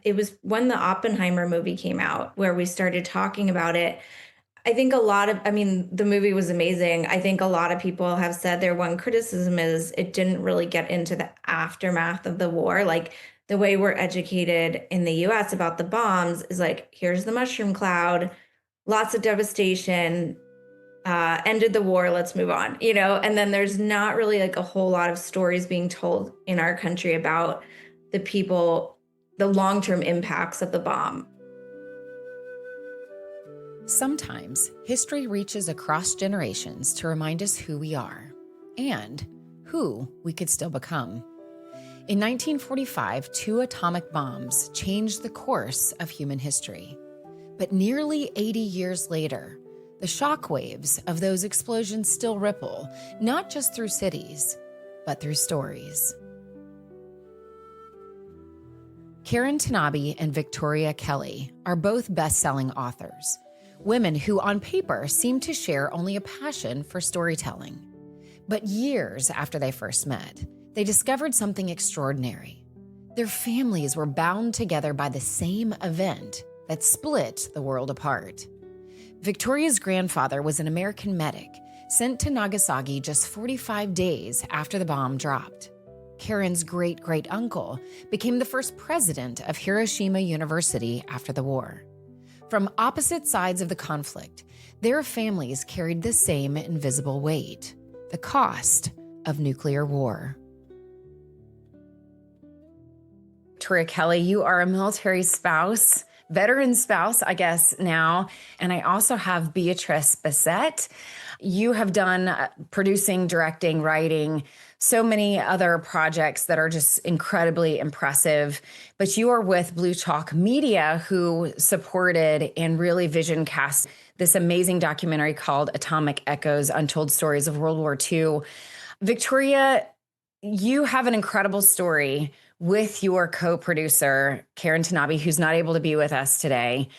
It was when the Oppenheimer movie came out where we started talking about it. I think the movie was amazing. I think a lot of people have said their one criticism is it didn't really get into the aftermath of the war. Like the way we're educated in the US about the bombs is like, here's the mushroom cloud, lots of devastation, ended the war, let's move on, And then there's not really like a whole lot of stories being told in our country about the people, the long-term impacts of the bomb. Sometimes history reaches across generations to remind us who we are and who we could still become. In 1945, 2 atomic bombs changed the course of human history. But nearly 80 years later, the shockwaves of those explosions still ripple, not just through cities, but through stories. Karin Tanabe and Victoria Kelly are both best-selling authors, women who on paper seem to share only a passion for storytelling. But years after they first met, they discovered something extraordinary. Their families were bound together by the same event that split the world apart. Victoria's grandfather was an American medic sent to Nagasaki just 45 days after the bomb dropped. Karin's great-great-uncle became the first president of Hiroshima University after the war. From opposite sides of the conflict, their families carried the same invisible weight, the cost of nuclear war. Victoria Kelly, you are a military spouse, veteran spouse, I guess, now. And I also have Beatrice Becette. You have done producing, directing, writing, so many other projects that are just incredibly impressive. But you are with Blue Chalk Media, who supported and really vision cast this amazing documentary called Atomic Echoes, Untold Stories of World War II. Victoria, you have an incredible story with your co-producer, Karin Tanabe, who's not able to be with us today,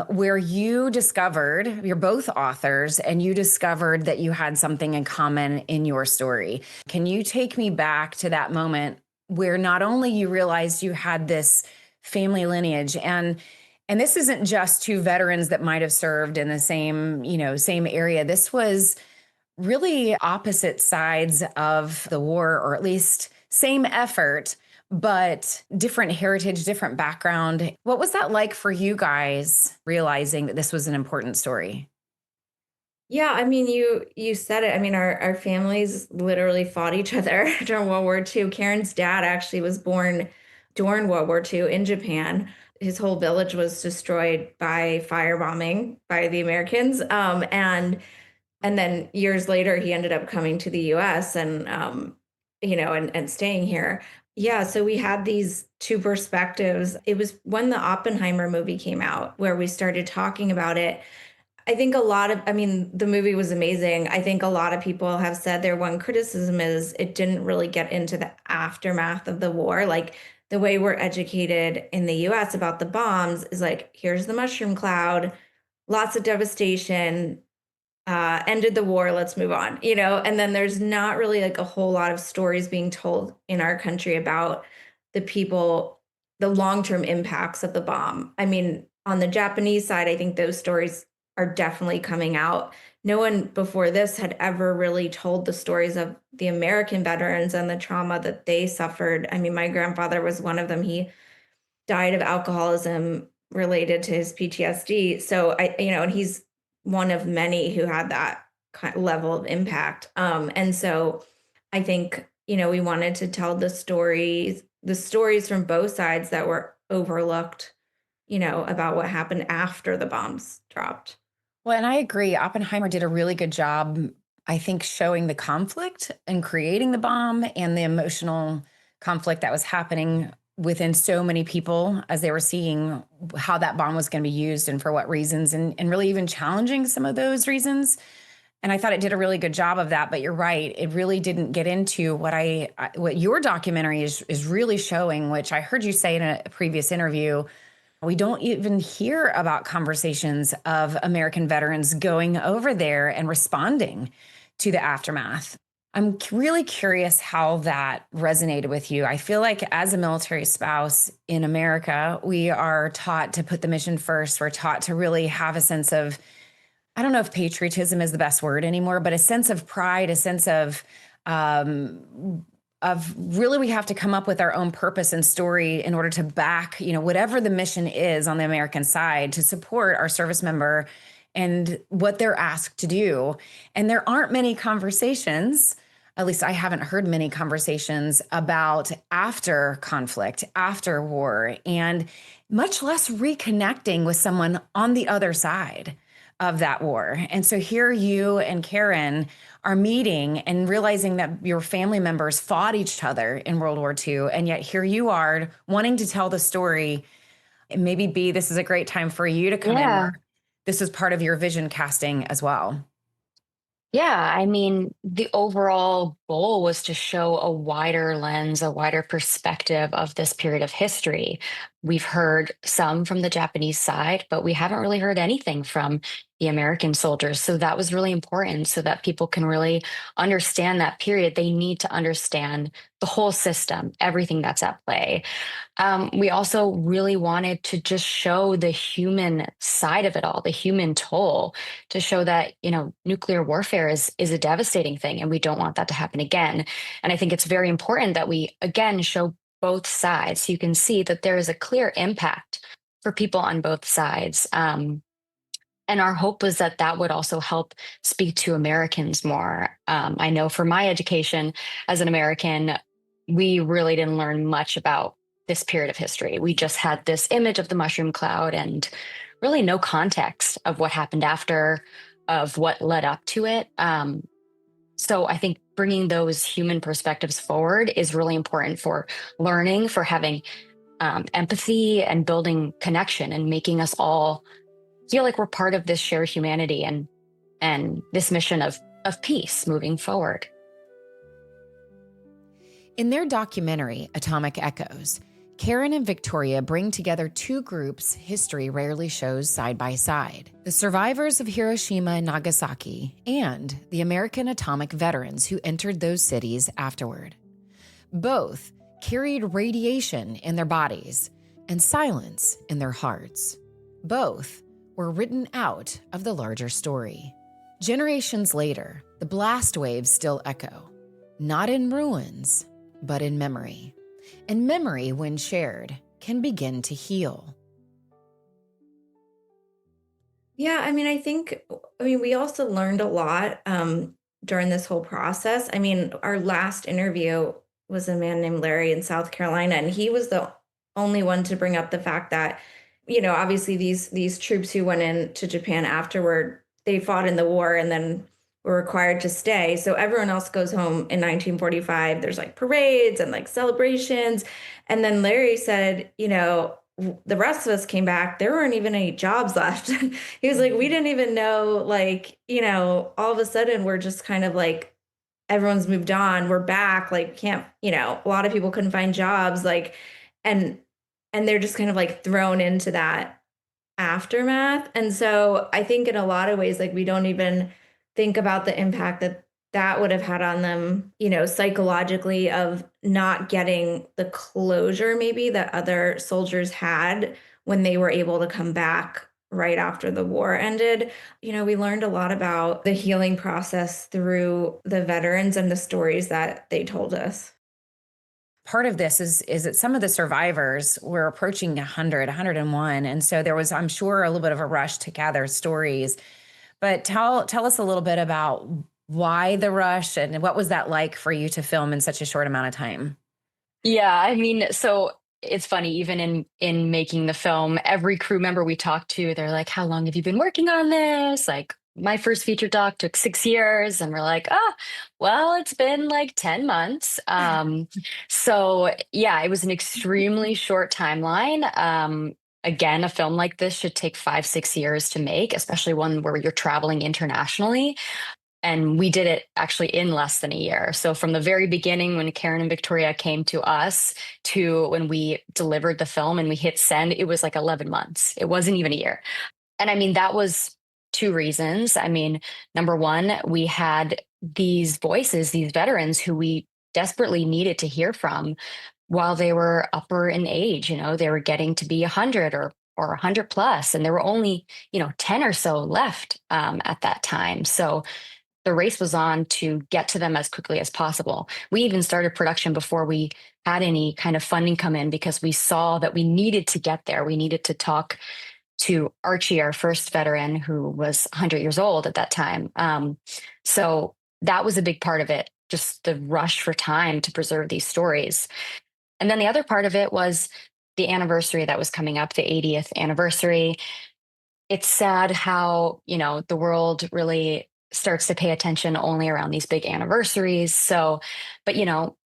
where you discovered, you're both authors, and you discovered that you had something in common in your story. Can you take me back to that moment where not only you realized you had this family lineage, and this isn't just 2 veterans that might have served in the same area. This was really opposite sides of the war, or at least same effort, but different heritage, different background. What was that like for you guys, realizing that this was an important story? Yeah, you said it. Our families literally fought each other during World War II. Karen's dad actually was born during World War II in Japan. His whole village was destroyed by firebombing by the Americans. And then years later, he ended up coming to the US and staying here. Yeah, so we had these 2 perspectives. It was when the Oppenheimer movie came out where we started talking about it. The movie was amazing. I think a lot of people have said their one criticism is it didn't really get into the aftermath of the war. Like the way we're educated in the US about the bombs is like, here's the mushroom cloud, lots of devastation, ended the war, let's move on, And then there's not really like a whole lot of stories being told in our country about the people, the long-term impacts of the bomb. On the Japanese side, I think those stories are definitely coming out. No one before this had ever really told the stories of the American veterans and the trauma that they suffered. My grandfather was one of them. He died of alcoholism related to his PTSD. So and he's one of many who had that level of impact. And so I think, we wanted to tell the stories from both sides that were overlooked, about what happened after the bombs dropped. Well, and I agree. Oppenheimer did a really good job, I think, showing the conflict and creating the bomb and the emotional conflict that was happening within so many people as they were seeing how that bomb was going to be used and for what reasons, and really even challenging some of those reasons. And I thought it did a really good job of that. But you're right, it really didn't get into what your documentary is really showing, which I heard you say in a previous interview. We don't even hear about conversations of American veterans going over there and responding to the aftermath. I'm really curious how that resonated with you. I feel like as a military spouse in America, we are taught to put the mission first. We're taught to really have a sense of, I don't know if patriotism is the best word anymore, but a sense of pride, a sense of really we have to come up with our own purpose and story in order to back, whatever the mission is on the American side to support our service member and what they're asked to do. And there aren't many conversations, at least I haven't heard many conversations about after conflict, after war, and much less reconnecting with someone on the other side of that war. And so here you and Karin are meeting and realizing that your family members fought each other in World War II. And yet here you are wanting to tell the story. And maybe B, this is a great time for you to come in Yeah. where this is part of your vision casting as well. Yeah. I mean, the overall goal was to show a wider lens, a wider perspective of this period of history. We've heard some from the Japanese side, but we haven't really heard anything from the American soldiers. So that was really important so that people can really understand that period. They need to understand the whole system, everything that's at play. We also really wanted to just show the human side of it all, the human toll, to show that, nuclear warfare is a devastating thing and we don't want that to happen again. And I think it's very important that we again show both sides so you can see that there is a clear impact for people on both sides. And our hope was that that would also help speak to Americans more. I know for my education as an American, we really didn't learn much about this period of history. We just had this image of the mushroom cloud and really no context of what happened after, of what led up to it. So I think bringing those human perspectives forward is really important for learning, for having empathy and building connection and making us all feel like we're part of this shared humanity and this mission of peace moving forward. In their documentary, Atomic Echoes, Karin and Victoria bring together two groups history rarely shows side by side: the survivors of Hiroshima and Nagasaki and the American atomic veterans who entered those cities afterward. Both carried radiation in their bodies and silence in their hearts. Both were written out of the larger story. Generations later, the blast waves still echo, not in ruins, but in memory. And memory, when shared, can begin to heal. Yeah, we also learned a lot during this whole process. I mean, our last interview was a man named Larry in South Carolina, and he was the only one to bring up the fact that, obviously these troops who went into Japan afterward, they fought in the war and then were required to stay. So everyone else goes home in 1945. There's like parades and like celebrations. And then Larry said, the rest of us came back, there weren't even any jobs left. He was like, we didn't even know, like, all of a sudden we're just kind of like, everyone's moved on, we're back, like, can't, a lot of people couldn't find jobs, like, and they're just kind of like thrown into that aftermath. And so I think in a lot of ways, like, we don't even think about the impact that that would have had on them, psychologically, of not getting the closure maybe that other soldiers had when they were able to come back right after the war ended. We learned a lot about the healing process through the veterans and the stories that they told us. Part of this is that some of the survivors were approaching 100, 101. And so there was, I'm sure, a little bit of a rush to gather stories. But tell us a little bit about why the rush and what was that like for you to film in such a short amount of time? Yeah, I mean, so it's funny, even in making the film, every crew member we talked to, they're like, how long have you been working on this? Like, my first feature doc took 6 years, and we're like, well, it's been like 10 months. So yeah, it was an extremely short timeline. Again, a film like this should take 5, 6 years to make, especially one where you're traveling internationally. And we did it actually in less than a year. So from the very beginning, when Karin and Victoria came to us, to when we delivered the film and we hit send, it was like 11 months. It wasn't even a year. And I mean, that was two reasons. I mean, number one, we had these voices, these veterans who we desperately needed to hear from while they were upper in age. They were getting to be 100 or 100 plus, and there were only 10 or so left at that time. So the race was on to get to them as quickly as possible. We even started production before we had any kind of funding come in, because we saw that we needed to get there. We needed to talk to Archie, our first veteran, who was 100 years old at that time. So that was a big part of it, just the rush for time to preserve these stories. And then the other part of it was the anniversary that was coming up, the 80th anniversary. It's sad how, the world really starts to pay attention only around these big anniversaries. So, but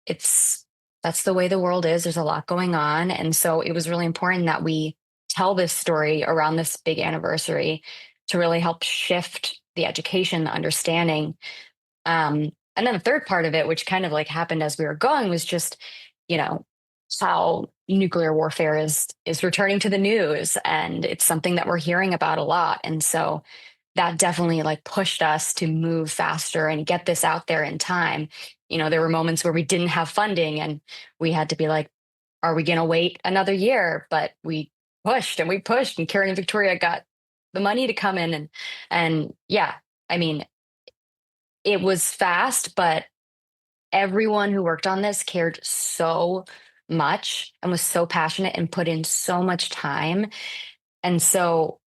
it's that's the way the world is. There's a lot going on. And so it was really important that we tell this story around this big anniversary to really help shift the education, the understanding. And then the third part of it, which kind of like happened as we were going, was just, you know, how nuclear warfare is returning to the news, and it's something that we're hearing about a lot. And so that definitely like pushed us to move faster and get this out there in time. There were moments where we didn't have funding and we had to be like, are we going to wait another year? But we pushed and we pushed, and Karin and Victoria got the money to come in, and yeah, I mean, it was fast, but everyone who worked on this cared so much and was so passionate and put in so much time. And so,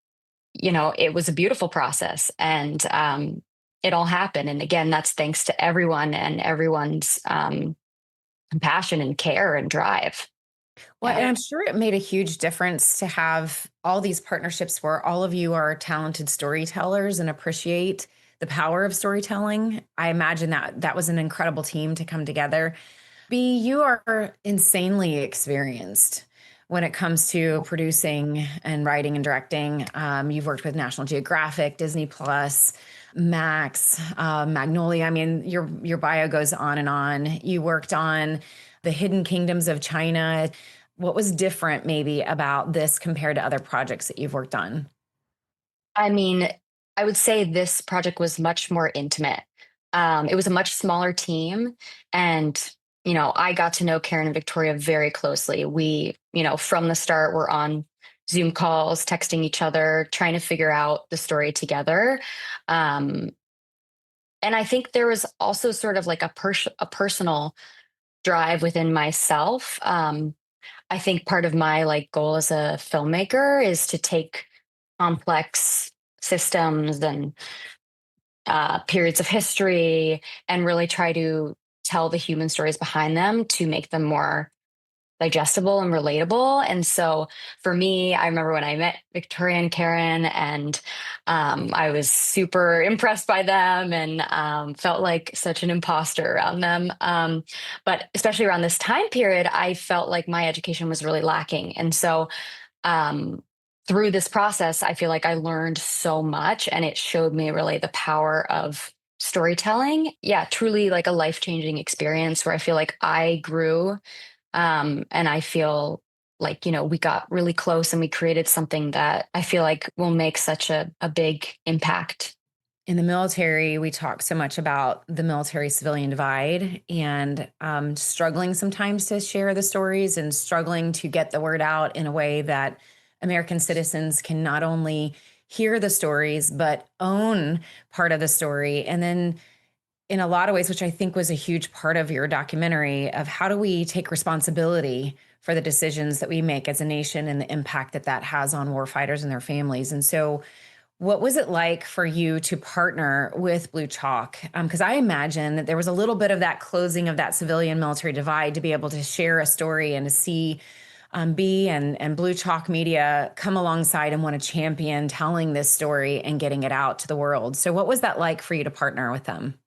it was a beautiful process, and it all happened. And again, that's thanks to everyone and everyone's compassion and care and drive. Well, Yeah. and I'm sure it made a huge difference to have all these partnerships where all of you are talented storytellers and appreciate the power of storytelling. I imagine that that was an incredible team to come together. B, you are insanely experienced when it comes to producing and writing and directing. You've worked with National Geographic, Disney Plus, Max, Magnolia. I mean, your bio goes on and on. You worked on the Hidden Kingdoms of China. What was different maybe about this compared to other projects that you've worked on? I mean, I would say this project was much more intimate. It was a much smaller team. And, I got to know Karin and Victoria very closely. We, from the start, were on Zoom calls, texting each other, trying to figure out the story together. Um, and I think there was also sort of like a personal drive within myself. I think part of my like goal as a filmmaker is to take complex systems and periods of history and really try to tell the human stories behind them to make them more digestible and relatable. And so for me, I remember when I met Victoria and Karin, and I was super impressed by them, and felt like such an imposter around them. But especially around this time period, I felt like my education was really lacking. And so um, through this process, I feel like I learned so much, and it showed me really the power of storytelling. Yeah, truly like a life changing experience where I feel like I grew, and I feel like, we got really close and we created something that I feel like will make such a big impact. In the military, we talk so much about the military civilian divide and struggling sometimes to share the stories and struggling to get the word out in a way that American citizens can not only hear the stories, but own part of the story. And then, in a lot of ways, which I think was a huge part of your documentary, of how do we take responsibility for the decisions that we make as a nation and the impact that that has on warfighters and their families. And so, what was it like for you to partner with Blue Chalk? Because I imagine that there was a little bit of that closing of that civilian military divide to be able to share a story and to see B and Blue Chalk Media come alongside and want to champion telling this story and getting it out to the world. So, what was that like for you to partner with them?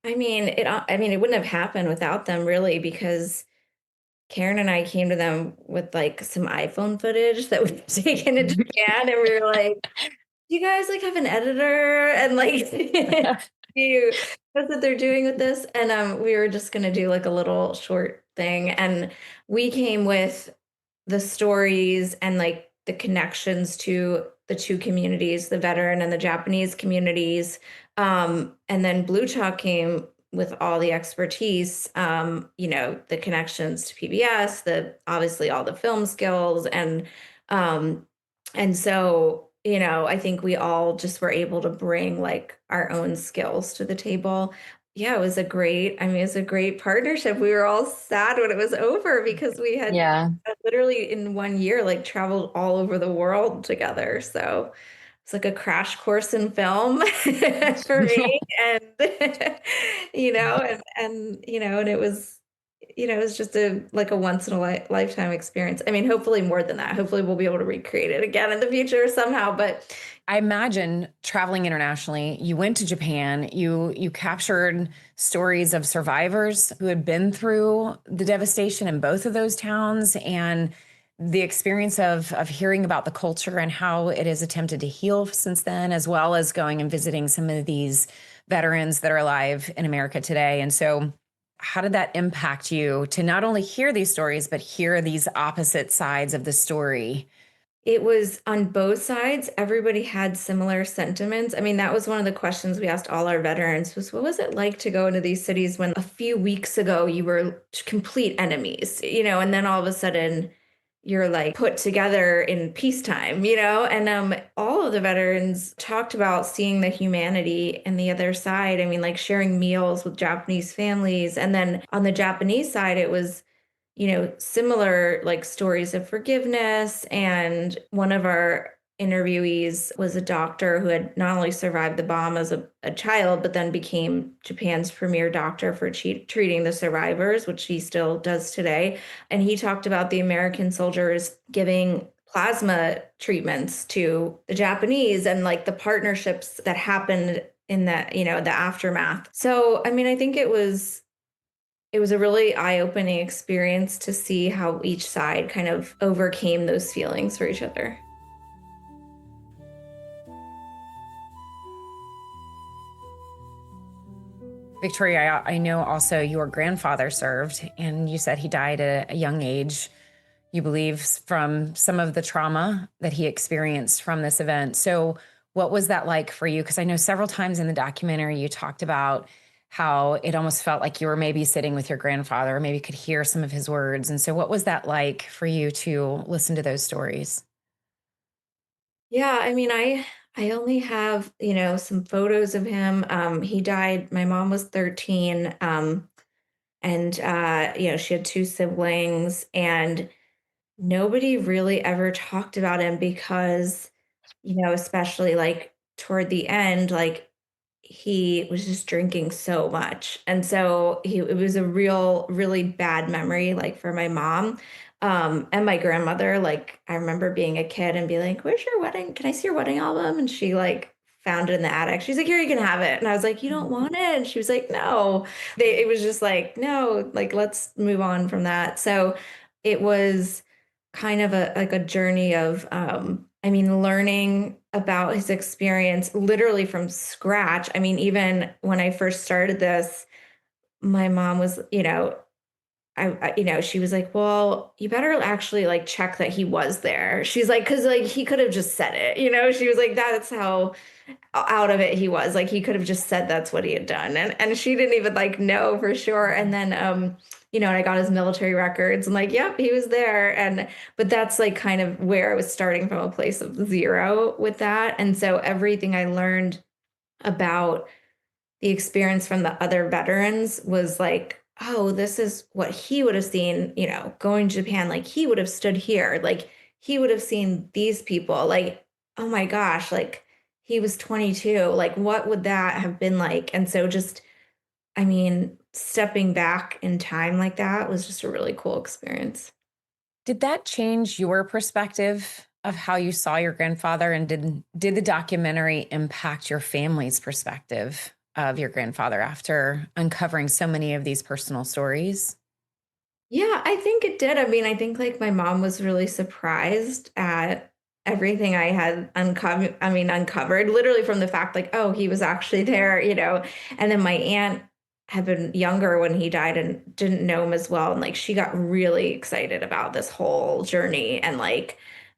I mean, it wouldn't have happened without them really, because Karen and I came to them with like some iPhone footage that we've taken in Japan, and we were like, "Do you guys like have an editor?" And like, you that's what they're doing with this. And we were just gonna do like a little short thing, and we came with the stories and like the connections to the two communities, the veteran and the Japanese communities. And then Blue Chalk came with all the expertise, the connections to PBS, the obviously all the film skills, um, and so, I think we all just were able to bring like our own skills to the table. Yeah, it was a great partnership. We were all sad when it was over because we had Yeah. literally in 1 year, like traveled all over the world together. So it's like a crash course in film for me. And, and it was just like a once in a lifetime experience. I mean, hopefully more than that. Hopefully we'll be able to recreate it again in the future somehow. But I imagine traveling internationally, you went to Japan, you captured stories of survivors who had been through the devastation in both of those towns, and the experience of hearing about the culture and how it has attempted to heal since then, as well as going and visiting some of these veterans that are alive in America today. And so how did that impact you to not only hear these stories, but hear these opposite sides of the story? it was on both sides. Everybody had similar sentiments. I mean, that was one of the questions we asked all our veterans was, what was it like to go into these cities when a few weeks ago you were complete enemies, and then all of a sudden you're like put together in peacetime, and all of the veterans talked about seeing the humanity and the other side. I mean, like sharing meals with Japanese families. And then on the Japanese side, it was similar like stories of forgiveness. And one of our interviewees was a doctor who had not only survived the bomb as a child, but then became Japan's premier doctor for treating the survivors, which he still does today. And he talked about the American soldiers giving plasma treatments to the Japanese and like the partnerships that happened in that, the aftermath. So, I mean, I think it was a really eye-opening experience to see how each side kind of overcame those feelings for each other. Victoria, I know also your grandfather served, and you said he died at a young age, you believe, from some of the trauma that he experienced from this event. So, what was that like for you? Because I know several times in the documentary you talked about how it almost felt like you were maybe sitting with your grandfather, or maybe could hear some of his words. And so, what was that like for you to listen to those stories? Yeah, I mean, I only have, some photos of him. He died, my mom was 13, and she had two siblings, and nobody really ever talked about him because, especially like toward the end, like he was just drinking so much. And so it was a really bad memory, like for my mom. And my grandmother, like I remember being a kid and be like, where's your wedding? Can I see your wedding album? And she like found it in the attic. She's like, here, you can have it. And I was like, you don't want it? And she was like, no. It was just like, no, like let's move on from that. So it was kind of a journey of I mean, learning about his experience literally from scratch. I mean, even when I first started this, my mom was, she was like, well, you better actually like check that he was there. She's like, cause like he could have just said it, she was like, that's how out of it he was. Like he could have just said that's what he had done. And she didn't even like know for sure. And then and I got his military records and like, yep, he was there. And but that's like kind of where I was starting from a place of zero with that. And so everything I learned about the experience from the other veterans was like, oh, this is what he would have seen, going to Japan. Like he would have stood here, like he would have seen these people, like, oh my gosh, like he was 22. Like, what would that have been like? And so just, I mean, stepping back in time like that was just a really cool experience. Did that change your perspective of how you saw your grandfather? And did the documentary impact your family's perspective of your grandfather after uncovering so many of these personal stories? Yeah, I think it did. I mean, I think like my mom was really surprised at everything I had uncovered literally from the fact like, oh, he was actually there, And then my aunt had been younger when he died and didn't know him as well. And like she got really excited about this whole journey and like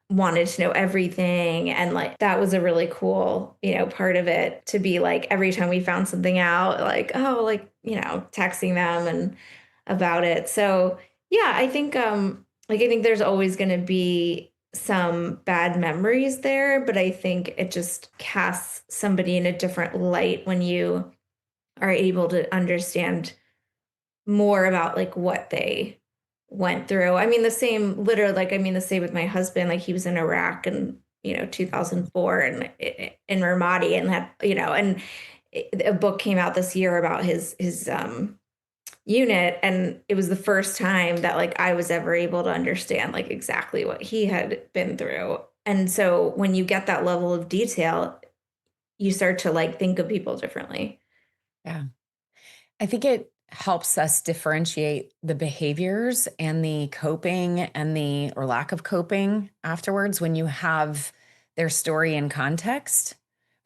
wanted to know everything. And like, that was a really cool, part of it, to be like, every time we found something out, like, oh, like, texting them and about it. So yeah, I think there's always going to be some bad memories there, but I think it just casts somebody in a different light when you are able to understand more about like what they went through. I mean, the same, literally, like, I mean, the same with my husband. Like, he was in Iraq in, 2004, and in Ramadi, and that, and a book came out this year about his unit, and it was the first time that like I was ever able to understand like exactly what he had been through. And so when you get that level of detail, you start to like think of people differently. Yeah. I think it helps us differentiate the behaviors and the coping and the or lack of coping afterwards when you have their story in context.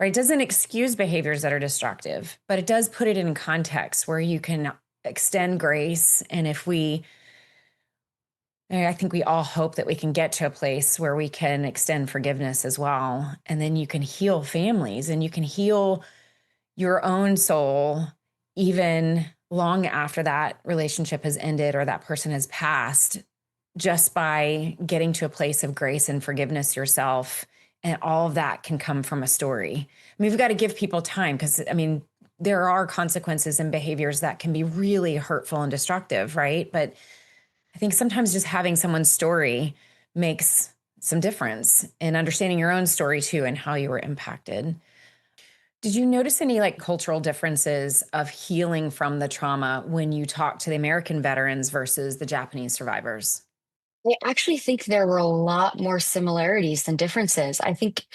Right? It doesn't excuse behaviors that are destructive, but it does put it in context where you can extend grace. And I think we all hope that we can get to a place where we can extend forgiveness as well. And then you can heal families and you can heal your own soul even long after that relationship has ended or that person has passed, just by getting to a place of grace and forgiveness yourself. And all of that can come from a story. I mean, we've got to give people time because, I mean, there are consequences and behaviors that can be really hurtful and destructive, right? But I think sometimes just having someone's story makes some difference in understanding your own story too and how you were impacted. Did you notice any like cultural differences of healing from the trauma when you talk to the American veterans versus the Japanese survivors? I actually think there were a lot more similarities than differences. I think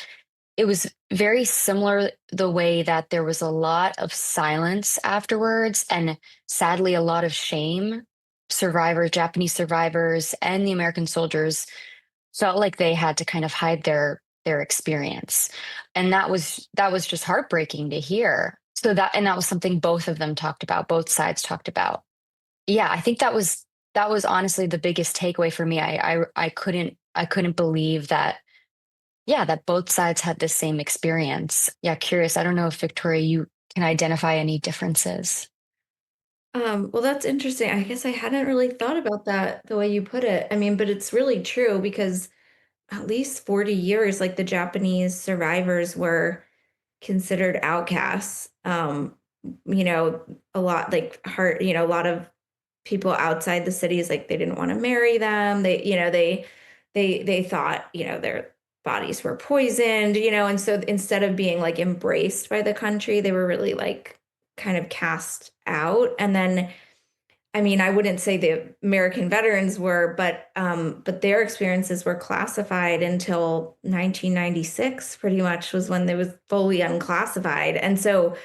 it was very similar the way that there was a lot of silence afterwards and sadly a lot of shame. Survivors, Japanese survivors, and the American soldiers felt like they had to kind of hide their experience. And that was just heartbreaking to hear. And that was something both of them talked about, both sides talked about. Yeah, I think that was honestly the biggest takeaway for me. I couldn't believe that, yeah, that both sides had the same experience. Yeah, curious. I don't know if Victoria, you can identify any differences. Well, that's interesting. I guess I hadn't really thought about that the way you put it. I mean, but it's really true because at least 40 years, like, the Japanese survivors were considered outcasts. You know, a lot like hard, a lot of people outside the cities, like, they didn't want to marry them. They thought, their bodies were poisoned, and so instead of being like embraced by the country, they were really like kind of cast out. And then, I mean, I wouldn't say the American veterans were, but their experiences were classified until 1996, pretty much was when they was fully unclassified. And so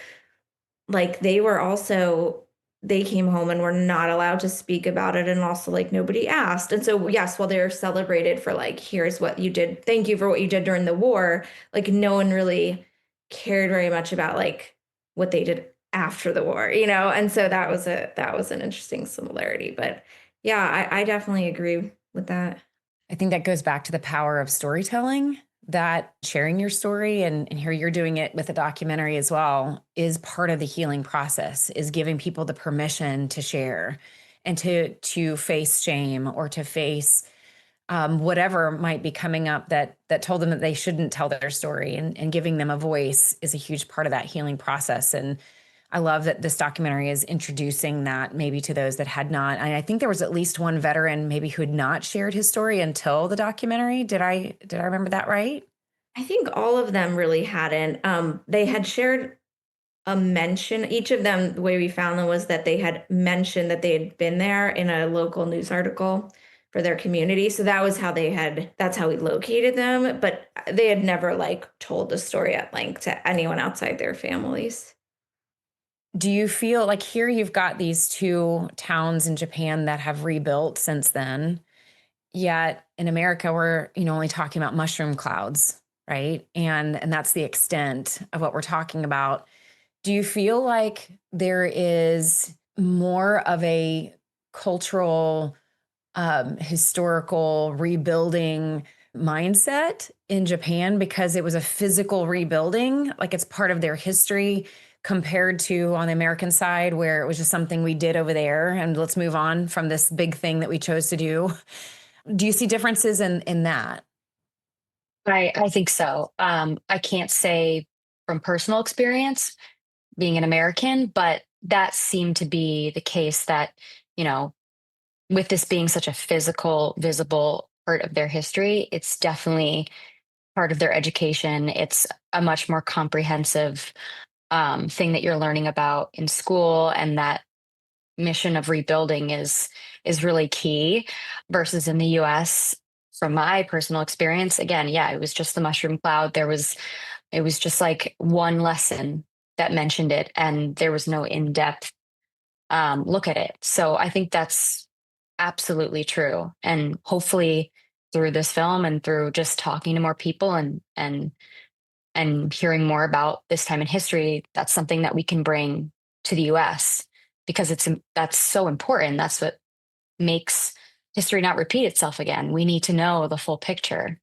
like they came home and were not allowed to speak about it, and also like nobody asked. And so yes, while they're celebrated for like, here's what you did, thank you for what you did during the war, like no one really cared very much about like what they did after the war, and so that was an interesting similarity. But yeah, I definitely agree with that. I think that goes back to the power of storytelling, that sharing your story and here you're doing it with a documentary as well is part of the healing process, is giving people the permission to share and to face shame or to face whatever might be coming up that told them that they shouldn't tell their story, and giving them a voice is a huge part of that healing process. And I love that this documentary is introducing that maybe to those that had not. And I think there was at least one veteran maybe who had not shared his story until the documentary. Did I remember that right? I think all of them really hadn't. They had shared a mention. Each of them, the way we found them was that they had mentioned that they had been there in a local news article for their community. So that's how we located them. But they had never like told the story at length to anyone outside their families. Do you feel like here you've got these two towns in Japan that have rebuilt since then? Yet in America, we're, only talking about mushroom clouds, right? And that's the extent of what we're talking about. Do you feel like there is more of a cultural, historical rebuilding mindset in Japan because it was a physical rebuilding, like it's part of their history compared to on the American side where it was just something we did over there and let's move on from this big thing that we chose to do. Do you see differences in that? I think so. I can't say from personal experience being an American, but that seemed to be the case that, you know, with this being such a physical, visible part of their history, it's definitely part of their education. It's a much more comprehensive thing that you're learning about in school, and that mission of rebuilding is really key. Versus in the U.S., from my personal experience, again, yeah, it was just the mushroom cloud. It was just like one lesson that mentioned it, and there was no in-depth look at it. So I think that's absolutely true. And hopefully through this film and through just talking to more people and hearing more about this time in history, that's something that we can bring to the US because that's so important. That's what makes history not repeat itself again. We need to know the full picture.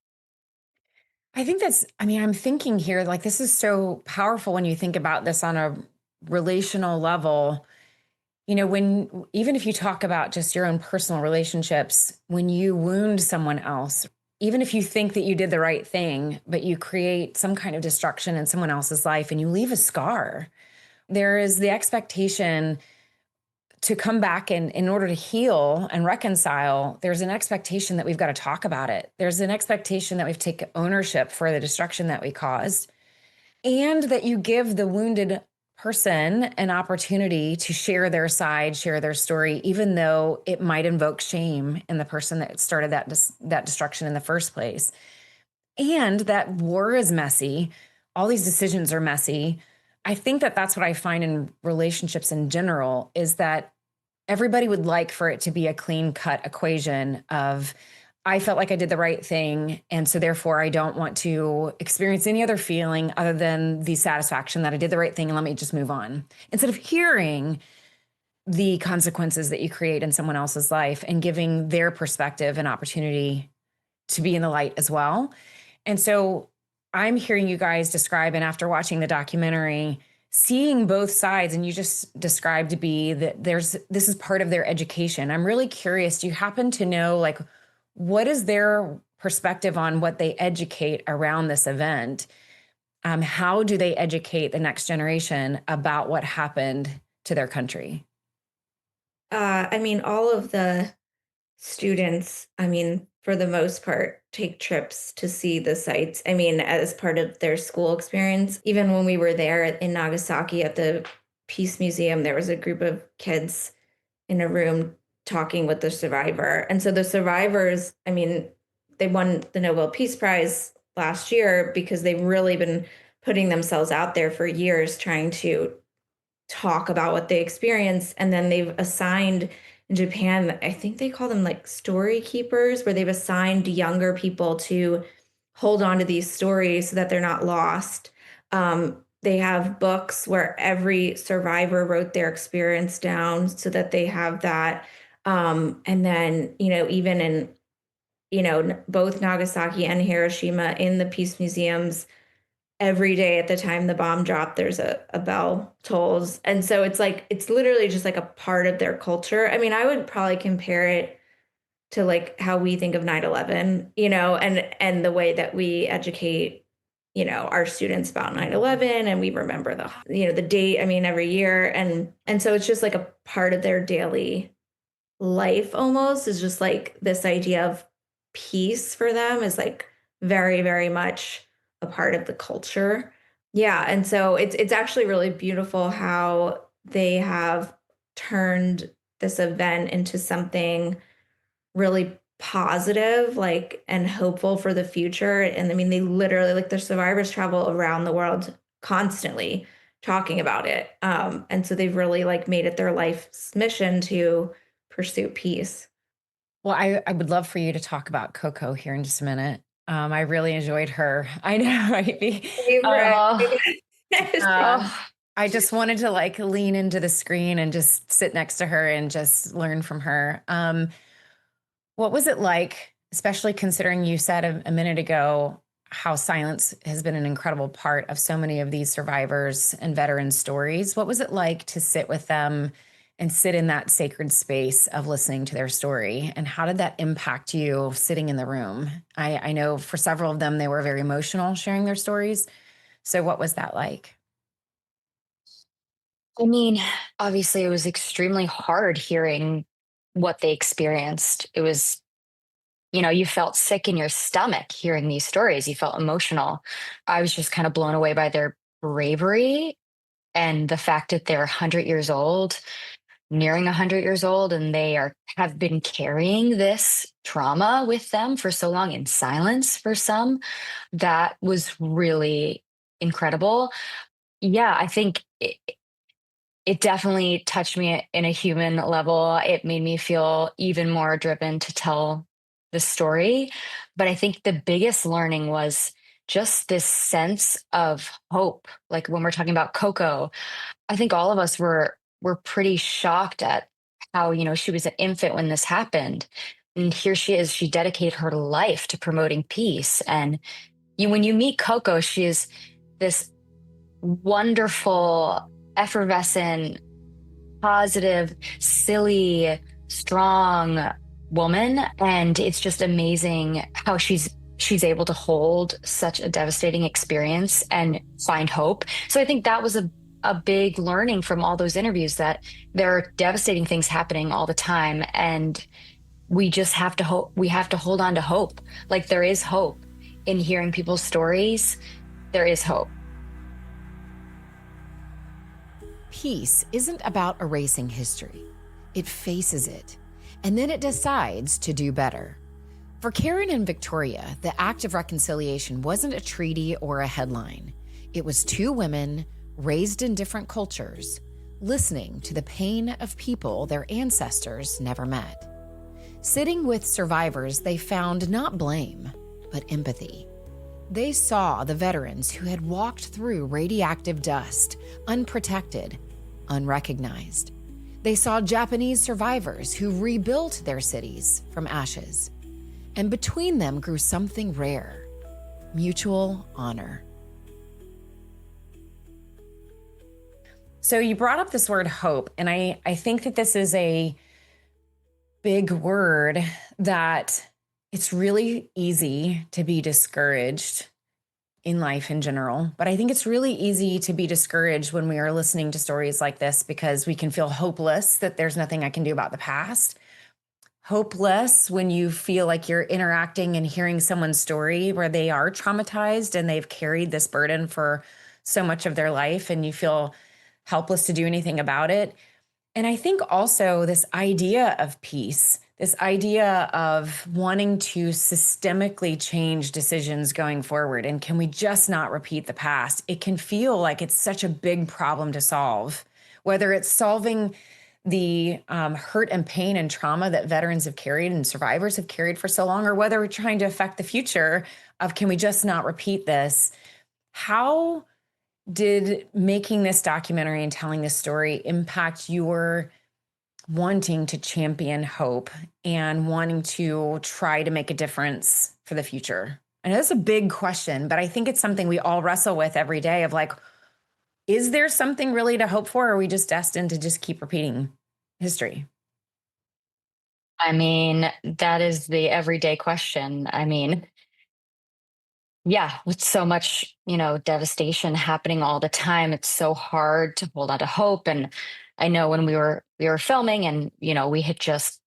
I think I mean, I'm thinking here, like, this is so powerful when you think about this on a relational level. Even if you talk about just your own personal relationships, when you wound someone else, even if you think that you did the right thing, but you create some kind of destruction in someone else's life and you leave a scar, there is the expectation to come back and in order to heal and reconcile, there's an expectation that we've got to talk about it. There's an expectation that we've taken ownership for the destruction that we caused, and that you give the wounded person an opportunity to share their side, share their story, even though it might invoke shame in the person that started that destruction in the first place. And that war is messy. All these decisions are messy. I think that that's what I find in relationships in general is that everybody would like for it to be a clean cut equation of, I felt like I did the right thing. And so therefore I don't want to experience any other feeling other than the satisfaction that I did the right thing and let me just move on. Instead of hearing the consequences that you create in someone else's life and giving their perspective an opportunity to be in the light as well. And so I'm hearing you guys describe, and after watching the documentary, seeing both sides, and you just described to be that this is part of their education. I'm really curious, do you happen to know, like, what is their perspective on what they educate around this event? How do they educate the next generation about what happened to their country? I mean, all of the students, I mean, for the most part, take trips to see the sites. I mean, as part of their school experience. Even when we were there in Nagasaki at the Peace Museum, there was a group of kids in a room talking with the survivor. And so the survivors, I mean, they won the Nobel Peace Prize last year because they've really been putting themselves out there for years trying to talk about what they experienced. And then they've assigned in Japan, I think they call them like story keepers, where they've assigned younger people to hold on to these stories so that they're not lost. They have books where every survivor wrote their experience down so that they have that. And then, even in, both Nagasaki and Hiroshima in the peace museums, every day at the time the bomb dropped, there's a bell tolls. And so it's like, it's literally just like a part of their culture. I mean, I would probably compare it to like how we think of 9/11, and the way that we educate, our students about 9/11, and we remember the date, I mean, every year. And so it's just like a part of their daily life almost is just like this idea of peace for them is like very, very much a part of the culture. Yeah, and so it's actually really beautiful how they have turned this event into something really positive, like, and hopeful for the future. And I mean, they literally, like, the survivors travel around the world constantly talking about it. And so they've really like made it their life's mission to pursue peace. Well, I would love for you to talk about Coco here in just a minute. I really enjoyed her. I know, right? Um, Favorite. Oh, um, oh, I just wanted to like lean into the screen and just sit next to her and just learn from her. What was it like especially considering you said a minute ago how silence has been an incredible part of so many of these survivors and veteran stories. What was it like to sit with them and sit in that sacred space of listening to their story? And how did that impact you sitting in the room? I know for several of them, they were very emotional sharing their stories. So what was that like? I mean, obviously, it was extremely hard hearing what they experienced. It was, you felt sick in your stomach hearing these stories. You felt emotional. I was just kind of blown away by their bravery and the fact that they're 100 years old, nearing 100 years old, and have been carrying this trauma with them for so long in silence for some. That was really incredible. Yeah, I think it definitely touched me in a human level. It made me feel even more driven to tell the story. But I think the biggest learning was just this sense of hope. Like when we're talking about Coco, I think all of us were pretty shocked at how, she was an infant when this happened. And here she is, she dedicated her life to promoting peace. And when you meet Coco, she is this wonderful, effervescent, positive, silly, strong woman. And it's just amazing how she's able to hold such a devastating experience and find hope. So I think that was a big learning from all those interviews, that there are devastating things happening all the time. And we just have to hope, we have to hold on to hope. Like there is hope in hearing people's stories. There is hope. Peace isn't about erasing history. It faces it, and then it decides to do better. For Karin and Victoria, the act of reconciliation wasn't a treaty or a headline. It was two women raised in different cultures, listening to the pain of people their ancestors never met. Sitting with survivors, they found not blame, but empathy. They saw the veterans who had walked through radioactive dust, unprotected, unrecognized. They saw Japanese survivors who rebuilt their cities from ashes. And between them grew something rare: mutual honor. So you brought up this word hope, and I think that this is a big word that it's really easy to be discouraged in life in general, but I think it's really easy to be discouraged when we are listening to stories like this, because we can feel hopeless that there's nothing I can do about the past. Hopeless when you feel like you're interacting and hearing someone's story where they are traumatized and they've carried this burden for so much of their life, and you feel helpless to do anything about it. And I think also this idea of peace, this idea of wanting to systemically change decisions going forward, and can we just not repeat the past? It can feel like it's such a big problem to solve, whether it's solving the hurt and pain and trauma that veterans have carried and survivors have carried for so long, or whether we're trying to affect the future of, can we just not repeat this? How did making this documentary and telling this story impact your wanting to champion hope and wanting to try to make a difference for the future? I know that's a big question, but I think it's something we all wrestle with every day of like, is there something really to hope for? Or are we just destined to just keep repeating history? I mean, that is the everyday question. I mean, yeah, with so much, devastation happening all the time, it's so hard to hold on to hope. And I know when we were filming, and we had just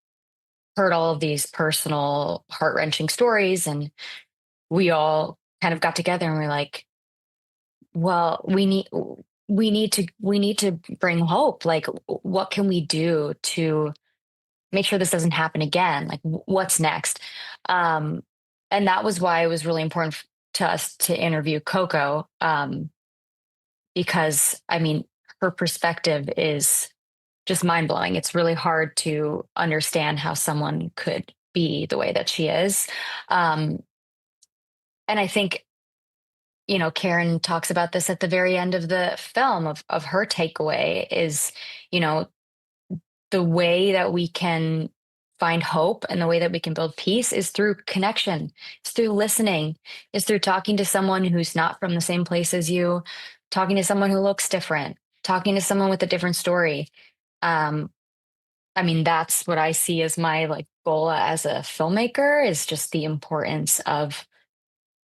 heard all of these personal, heart-wrenching stories, and we all kind of got together and we're like, well, we need to bring hope. Like, what can we do to make sure this doesn't happen again? Like, what's next? Um, and that was why it was really important to us to interview Coco, because I mean, her perspective is just mind blowing. It's really hard to understand how someone could be the way that she is. Um, and I think, Karen talks about this at the very end of the film, of her takeaway is, you know, the way that we can find hope and the way that we can build peace is through connection, it's through listening, it's through talking to someone who's not from the same place as you, talking to someone who looks different, talking to someone with a different story. Um, I mean, that's what I see as my like goal as a filmmaker, is just the importance of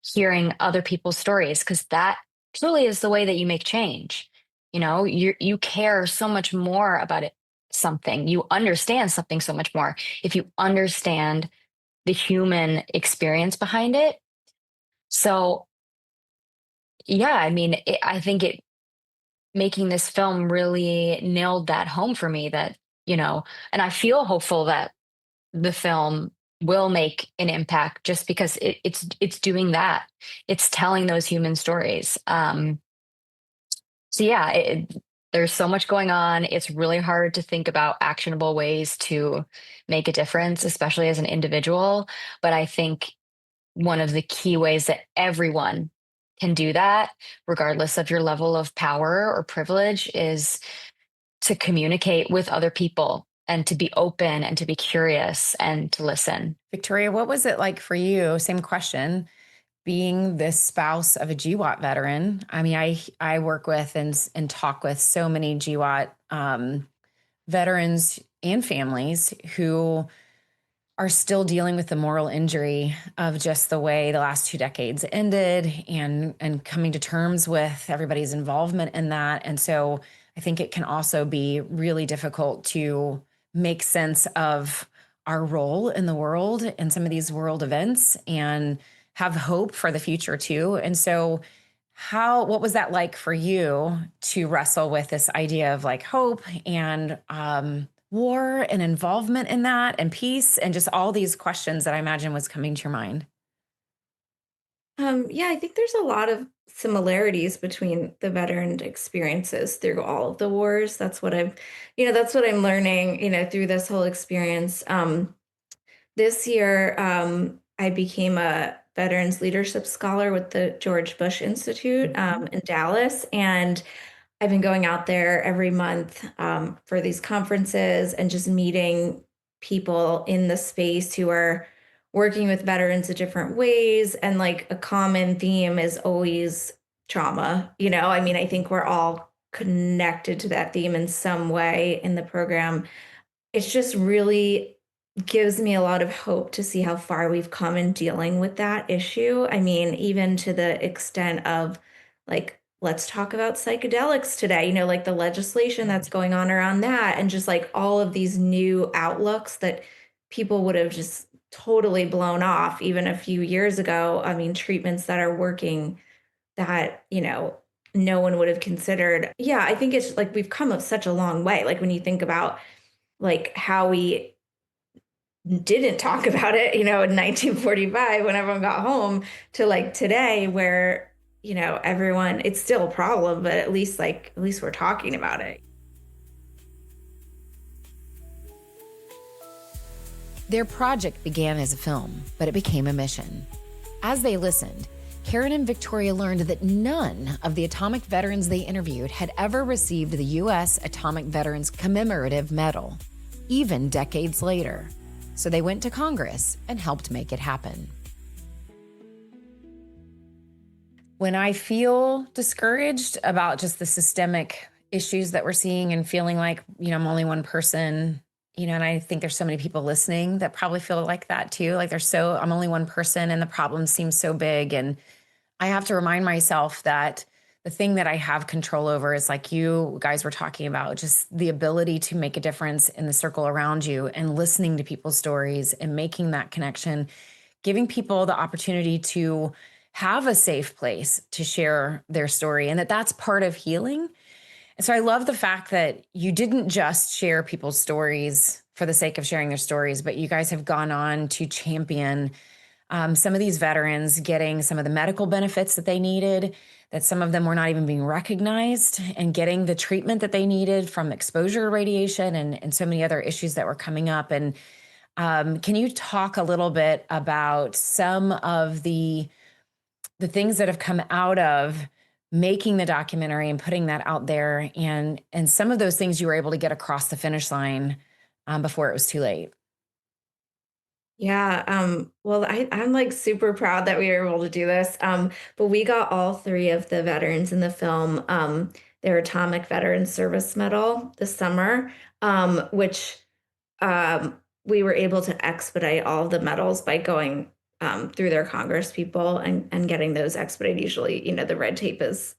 hearing other people's stories, because that truly is the way that you make change. You care so much more about it, something, you understand something so much more if you understand the human experience behind it. So yeah, I mean, I think it making this film really nailed that home for me, that, you know, and I feel hopeful that the film will make an impact, just because it's doing that. It's telling those human stories. So yeah, there's so much going on. It's really hard to think about actionable ways to make a difference, especially as an individual. But I think one of the key ways that everyone can do that, regardless of your level of power or privilege, is to communicate with other people and to be open and to be curious and to listen. Victoria, what was it like for you? Same question. Being the spouse of a GWAT veteran. I mean, I work with and talk with so many GWAT veterans and families who are still dealing with the moral injury of just the way the last 2 decades ended, and coming to terms with everybody's involvement in that. And so I think it can also be really difficult to make sense of our role in the world and some of these world events, and have hope for the future too. And so what was that like for you to wrestle with this idea of like hope and war and involvement in that and peace, and just all these questions that I imagine was coming to your mind? Yeah, I think there's a lot of similarities between the veteran experiences through all of the wars. That's what I'm learning, through this whole experience. This year, I became a Veterans Leadership Scholar with the George Bush Institute in Dallas, and I've been going out there every month for these conferences and just meeting people in the space who are working with veterans in different ways. And like a common theme is always trauma. I mean, I think we're all connected to that theme in some way in the program. It's just really gives me a lot of hope to see how far we've come in dealing with that issue. I mean, even to the extent of like, let's talk about psychedelics today, like the legislation that's going on around that, and just like all of these new outlooks that people would have just totally blown off even a few years ago. I mean, treatments that are working that, no one would have considered. Yeah, I think it's like we've come such a long way. Like when you think about like how we didn't talk about it, in 1945 when everyone got home, to like today where, everyone, it's still a problem, but at least we're talking about it. Their project began as a film, but it became a mission. As they listened, Karin and Victoria learned that none of the atomic veterans they interviewed had ever received the U.S. Atomic Veterans Commemorative Medal, even decades later. So they went to Congress and helped make it happen. When I feel discouraged about just the systemic issues that we're seeing and feeling like, I'm only one person, and I think there's so many people listening that probably feel like that too. Like I'm only one person and the problem seems so big. And I have to remind myself that the thing that I have control over is, like you guys were talking about, just the ability to make a difference in the circle around you, and listening to people's stories and making that connection, giving people the opportunity to have a safe place to share their story, and that's part of healing. And so I love the fact that you didn't just share people's stories for the sake of sharing their stories, but you guys have gone on to champion some of these veterans getting some of the medical benefits that they needed, that some of them were not even being recognized, and getting the treatment that they needed from exposure to radiation, and so many other issues that were coming up. And can you talk a little bit about some of the things that have come out of making the documentary and putting that out there, and some of those things you were able to get across the finish line before it was too late? Yeah, well, I'm like super proud that we were able to do this. But we got all three of the veterans in the film their Atomic Veteran Service Medal this summer, which we were able to expedite all of the medals by going through their Congress people and getting those expedited. Usually, the red tape is,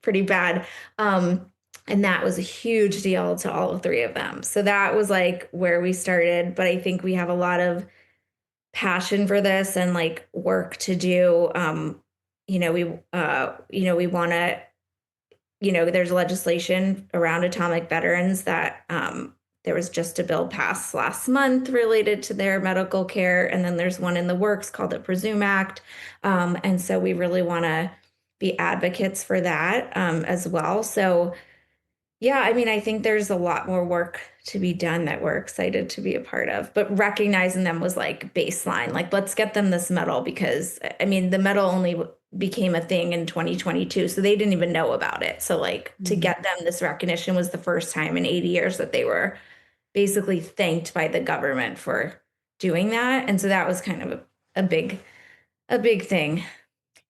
pretty bad. And that was a huge deal to all three of them. So that was like where we started. But I think we have a lot of passion for this and like work to do. We want to, there's legislation around atomic veterans that there was just a bill passed last month related to their medical care. And then there's one in the works called the Presume Act. And so we really want to be advocates for that as well. So yeah, I mean, I think there's a lot more work to be done that we're excited to be a part of, but recognizing them was like baseline. Like, let's get them this medal because, I mean, the medal only became a thing in 2022, so they didn't even know about it. So, like, to Mhm. get them this recognition was the first time in 80 years that they were basically thanked by the government for doing that. And so that was kind of a big thing.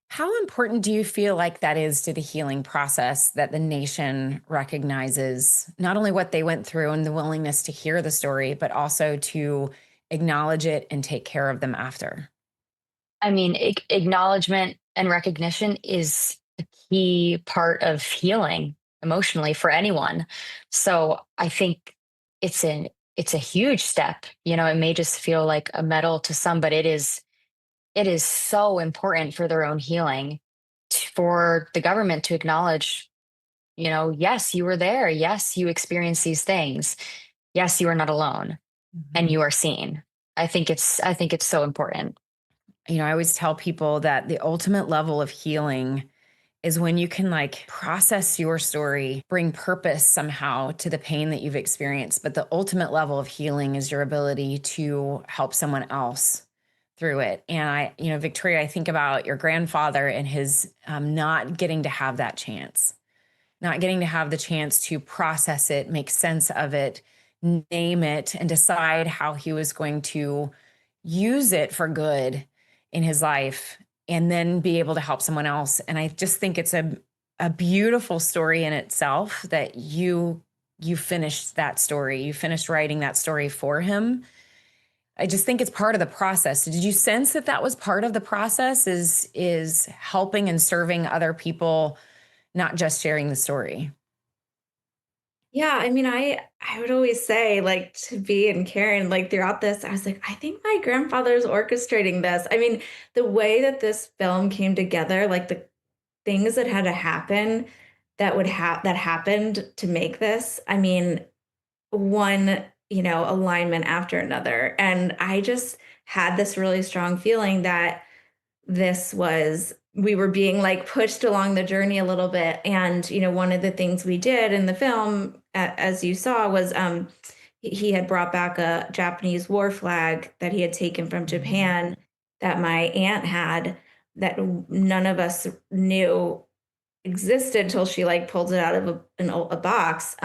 How important do you feel like that is to the healing process that the nation recognizes not only what they went through and the willingness to hear the story, but also to acknowledge it and take care of them after? I mean, acknowledgement and recognition is a key part of healing emotionally for anyone. So I think it's a huge step. It may just feel like a medal to some, but it is so important for their own healing for the government to acknowledge, yes, you were there. Yes, you experienced these things. Yes, you are not alone and Mhm. you are seen. I think it's so important. I always tell people that the ultimate level of healing is when you can like process your story, bring purpose somehow to the pain that you've experienced. But the ultimate level of healing is your ability to help someone else through it. And Victoria, I think about your grandfather and his not getting to have that chance, not getting to have the chance to process it, make sense of it, name it, and decide how he was going to use it for good in his life and then be able to help someone else. And I just think it's a beautiful story in itself that you finished that story. You finished writing that story for him. I just think it's part of the process. Did you sense that that was part of the process is helping and serving other people, not just sharing the story? Yeah, I mean, I would always say like to be and Karen like throughout this, I was like, I think my grandfather's orchestrating this. I mean, the way that this film came together, like the things that had to happen that happened to make this. I mean, one, alignment after another. And I just had this really strong feeling that we were being like pushed along the journey a little bit. And one of the things we did in the film, as you saw, was he had brought back a Japanese war flag that he had taken from Mhm. Japan that my aunt had, that none of us knew existed till she like pulled it out of a box.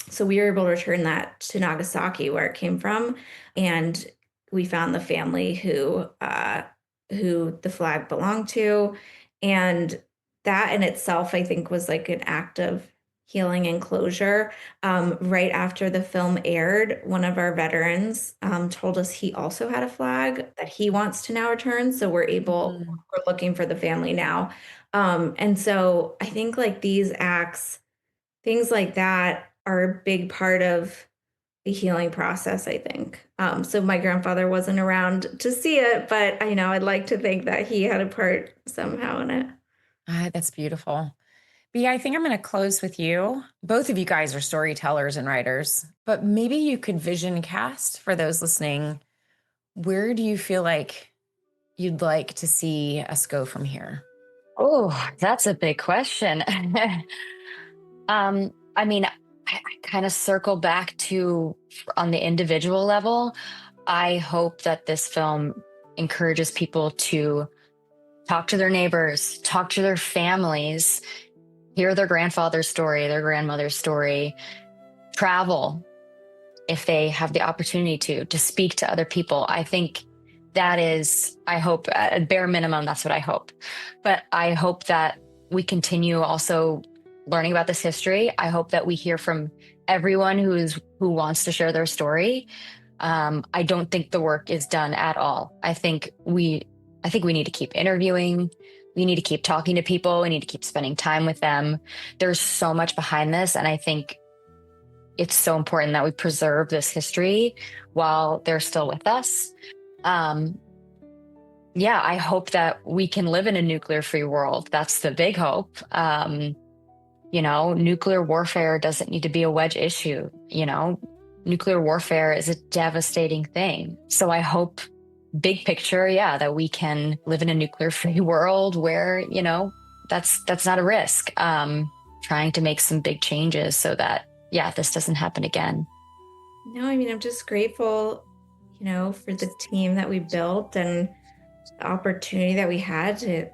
So we were able to return that to Nagasaki where it came from, and we found the family who the flag belonged to, and that in itself I think was like an act of healing and closure. Right after the film aired, one of our veterans told us he also had a flag that he wants to now return. So Mhm. we're looking for the family now. And so I think like these acts, things like that are a big part of the healing process, I think. So my grandfather wasn't around to see it, but I'd like to think that he had a part somehow in it. That's beautiful. But yeah, I think I'm going to close with you. Both of you guys are storytellers and writers, but maybe you could vision cast for those listening. Where do you feel like you'd like to see us go from here? Oh, that's a big question. I mean, I kind of circle back to on the individual level. I hope that this film encourages people to talk to their neighbors, talk to their families, hear their grandfather's story, their grandmother's story, travel, if they have the opportunity to speak to other people. I think that is, I hope, at bare minimum, that's what I hope. But I hope that we continue also learning about this history. I hope that we hear from everyone who wants to share their story. I don't think the work is done at all. I think we need to keep interviewing. We need to keep talking to people. We need to keep spending time with them. There's so much behind this, and I think it's so important that we preserve this history while they're still with us. Yeah, I hope that we can live in a nuclear-free world. That's the big hope. Nuclear warfare doesn't need to be a wedge issue. Nuclear warfare is a devastating thing. So I hope, big picture, that we can live in a nuclear-free world where, that's not a risk. Trying to make some big changes so that, this doesn't happen again. No, I mean, I'm just grateful, for the team that we built and the opportunity that we had to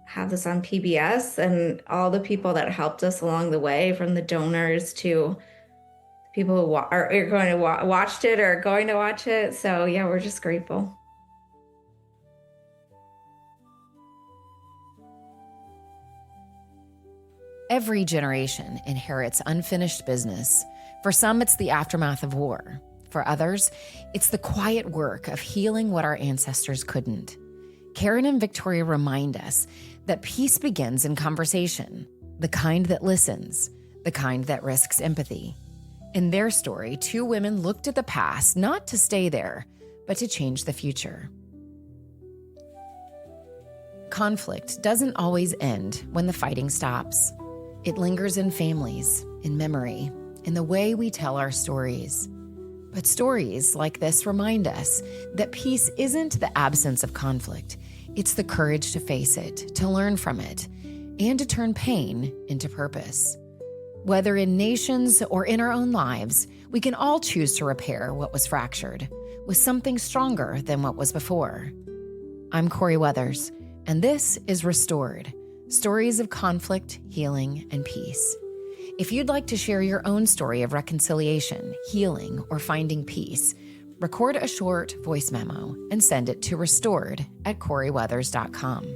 have this on PBS, and all the people that helped us along the way, from the donors to people who are going to watched it or going to watch it. So yeah, we're just grateful. Every generation inherits unfinished business. For some, it's the aftermath of war. For others, it's the quiet work of healing what our ancestors couldn't. Karin and Victoria remind us that peace begins in conversation, the kind that listens, the kind that risks empathy. In their story, two women looked at the past not to stay there, but to change the future. Conflict doesn't always end when the fighting stops. It lingers in families, in memory, in the way we tell our stories. But stories like this remind us that peace isn't the absence of conflict. It's the courage to face it, to learn from it, and to turn pain into purpose. Whether in nations or in our own lives, we can all choose to repair what was fractured with something stronger than what was before. I'm Corie Weathers, and this is Restored, Stories of Conflict, Healing, and Peace. If you'd like to share your own story of reconciliation, healing, or finding peace, record a short voice memo and send it to restored@CorieWeathers.com.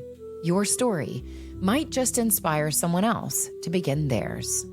Your story might just inspire someone else to begin theirs.